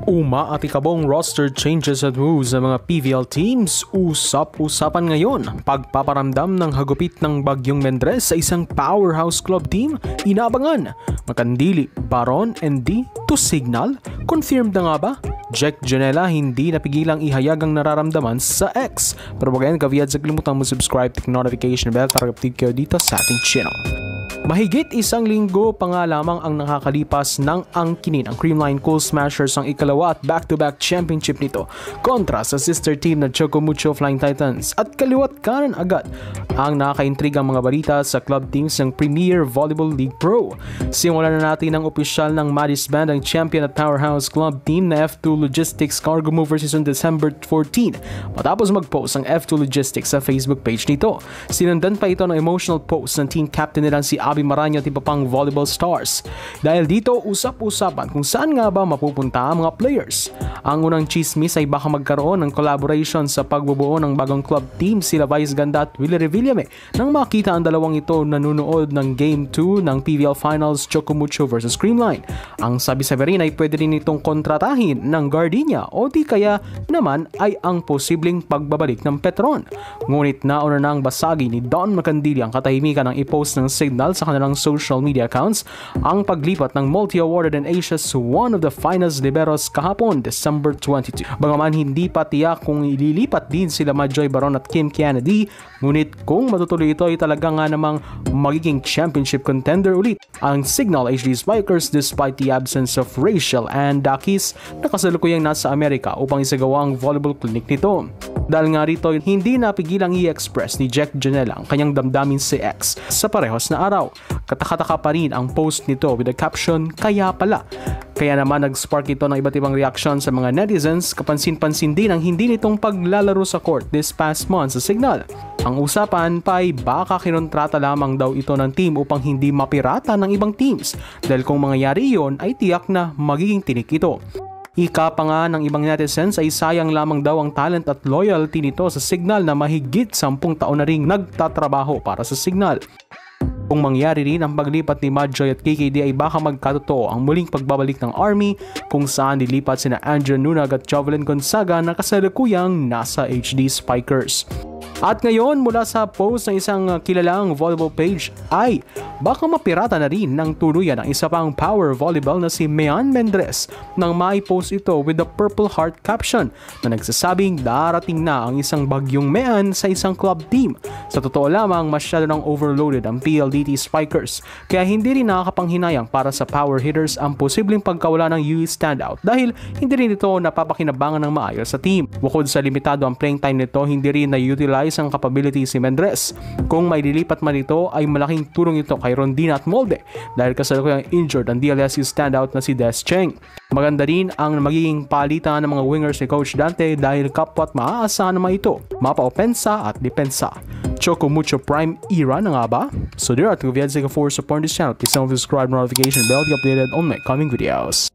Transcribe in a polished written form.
Umaatikabong roster changes at moves sa mga PVL teams. Usap-usapan ngayon, pagpaparamdam ng hagupit ng Bagyong Mendres sa isang powerhouse club team. Inabangan, Makandili, Baron, ND to Signal. Confirmed na nga ba? Jack Janela hindi napigilang ihayag ang nararamdaman sa X. Pero wag kayong sa kalimutan mo subscribe, click notification bell para update kayo dito sa ating channel. Mahigit isang linggo pa nga lamang ang nakakalipas ng angkinin ang Creamline Cool Smashers ang ikalawa at back-to-back championship nito kontra sa sister team na Choco Mucho Flying Titans, at kaliwat kanan agad ang nakakaintrigang mga balita sa club teams ng Premier Volleyball League Pro. Simulan na natin ang opisyal ng Madis Band ang champion at powerhouse club team na F2 Logistics Cargo Movers on December 14 matapos mag-post ang F2 Logistics sa Facebook page nito. Sinundan pa ito ng emotional post ng team captain nilang si Abby Maranyo at iba pang volleyball stars. Dahil dito, usap-usapan kung saan nga ba mapupunta ang mga players. Ang unang chismis ay baka magkaroon ng collaboration sa pagbubuo ng bagong club team sila Vice Ganda at Willie Revillame nang makita ang dalawang ito nanunood ng Game 2 ng PVL Finals Choco Mucho vs Creamline. Ang sabi-sabi rin ay pwede rin itong kontratahin ng Gardenia o di kaya naman ay ang posibleng pagbabalik ng Petron. Ngunit nauna nang basagi ni Don Makandili ang katahimikan ng i-post ng Signal sa kanilang social media accounts ang paglipat ng multi-awarded and Asia's one of the finest liberos kahapon, December 22. Bagaman hindi pa tiyak kung ililipat din sila Majoy Baron at Kim Kennedy, ngunit kung matutuloy ito ay talaga nga namang magiging championship contender ulit ang Signal HD Spikers despite the absence of Rachel and Dakis na kasalukuyang nasa Amerika upang isagawa ang volleyball clinic nito. Dahil nga rito, hindi napigilang i-express ni Jack Janela ang kanyang damdamin si X sa parehas na araw. Katakataka pa rin ang post nito with the caption, "Kaya pala." Kaya naman nag-spark ito ng iba't ibang reaksyon sa mga netizens, kapansin-pansin din ang hindi nitong paglalaro sa court this past month sa Signal. Ang usapan pa ay baka kinontrata lamang daw ito ng team upang hindi mapirata ng ibang teams, dahil kung mangyayari iyon ay tiyak na magiging tinik ito. Ika pa nga ng ibang netizens ay sayang lamang daw ang talent at loyalty nito sa Signal na mahigit 10 taon na ring nagtatrabaho para sa Signal. Kung mangyari rin ang paglipat ni Madjoy at KKD ay baka magkatotoo ang muling pagbabalik ng Army kung saan dilipat sina Andrea Nunag at Jovelyn Gonzaga na kasalukuyang nasa HD Spikers. At ngayon, mula sa post ng isang kilalang volleyball page ay baka mapirata na rin ng tuluyan ang isa pang power volleyball na si Mean Mendres nang mai-post ito with the Purple Heart caption na nagsasabing darating na ang isang bagyong Mean sa isang club team. Sa totoo lamang, masyado nang overloaded ang PLDT Spikers kaya hindi rin nakakapanghinayang para sa power hitters ang posibleng pagkawala ng UE standout dahil hindi rin ito napapakinabangan ng maayos sa team. Bukod sa limitado ang playing time nito, hindi rin na-utilize ang capability si Mendres. Kung may lilipat man ito ay malaking tulong ito kay Rondina at Molde dahil kasalukuyang injured ang DLSU standout na si Des Cheng. Maganda rin ang magiging palitan ng mga wingers ni Coach Dante dahil kapwa't maaasahan naman ito mapa-opensa at depensa. Choco Mucho Prime era na nga ba? So there are two videos for support this channel. Please subscribe, notification bell to be updated on my coming videos.